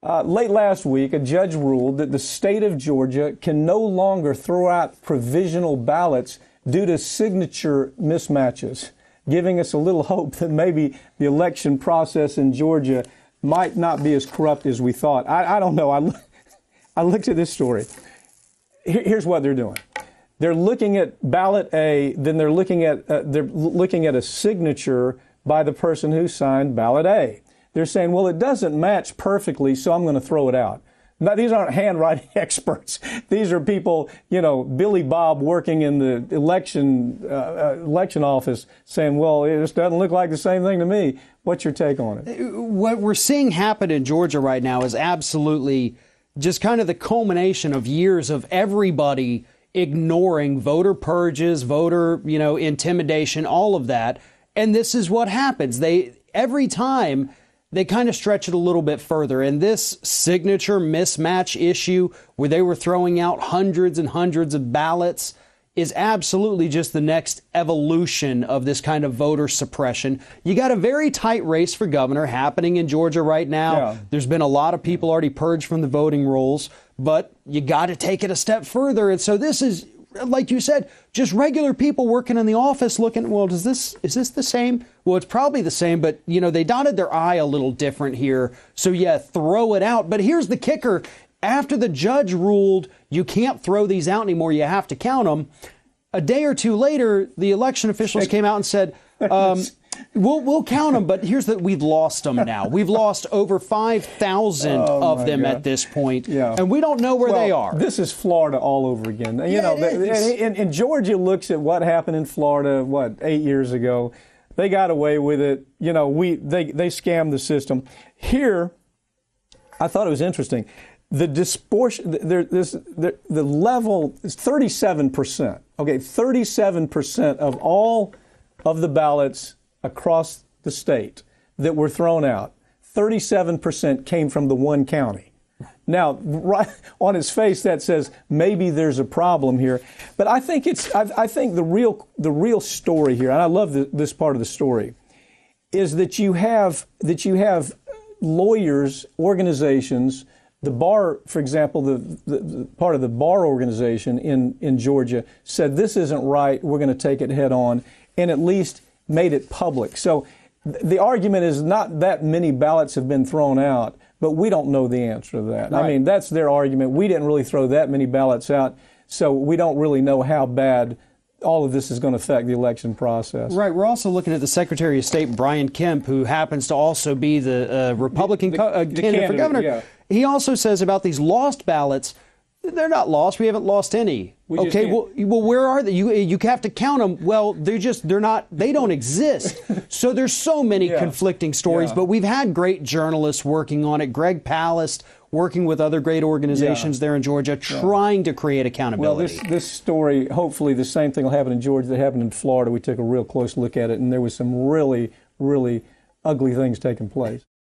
Late last week, a judge ruled that the state of Georgia can no longer throw out provisional ballots due to signature mismatches, giving us a little hope that maybe the election process in Georgia might not be as corrupt as we thought. I don't know. I looked at this story. Here's what they're doing. They're looking at ballot A, then they're looking at a signature by the person who signed ballot A. They're saying, well, it doesn't match perfectly, so I'm going to throw it out. Now, these aren't handwriting experts. These are people, Billy Bob working in the election office saying, well, it just doesn't look like the same thing to me. What's your take on it? What we're seeing happen in Georgia right now is absolutely just kind of the culmination of years of everybody ignoring voter purges, voter, intimidation, all of that. And this is what happens. Every time they kind of stretch it a little bit further. And this signature mismatch issue where they were throwing out hundreds and hundreds of ballots is absolutely just the next evolution of this kind of voter suppression. You got a very tight race for governor happening in Georgia right now. Yeah. There's been a lot of people already purged from the voting rolls, but you got to take it a step further. And so this is, like you said, just regular people working in the office looking, well, is this the same? Well, it's probably the same, but, they dotted their I a little different here. So, yeah, throw it out. But here's the kicker. After the judge ruled you can't throw these out anymore, you have to count them, a day or two later, the election officials came out and said, we'll count them, but we've lost them now. We've lost over 5,000 of them at this point, and we don't know where they are. This is Florida all over again. And Georgia looks at what happened in Florida, 8 years ago. They got away with it. They scammed the system. Here, I thought it was interesting. The disproportion, the level is 37%. Okay, 37% of all of the ballots across the state that were thrown out, 37% came from the one county. Now, right on its face, that says maybe there's a problem here. But I think I think the real story here, and I love this part of the story, is that you have lawyers, organizations. The bar, for example, the part of the bar organization in Georgia said this isn't right. We're going to take it head on, and at least made it public. So the argument is not that many ballots have been thrown out, but we don't know the answer to that. Right. I mean, that's their argument. We didn't really throw that many ballots out, so we don't really know how bad all of this is going to affect the election process. Right. We're also looking at the Secretary of State, Brian Kemp, who happens to also be the Republican candidate for governor. Yeah. He also says about these lost ballots, they're not lost. We haven't lost any. Okay, well, where are they? You have to count them. Well, they're not, they don't exist. So there's so many conflicting stories, but we've had great journalists working on it. Greg Palast working with other great organizations there in Georgia, trying to create accountability. Well, this story, hopefully the same thing will happen in Georgia that happened in Florida. We took a real close look at it, and there was some really, really ugly things taking place.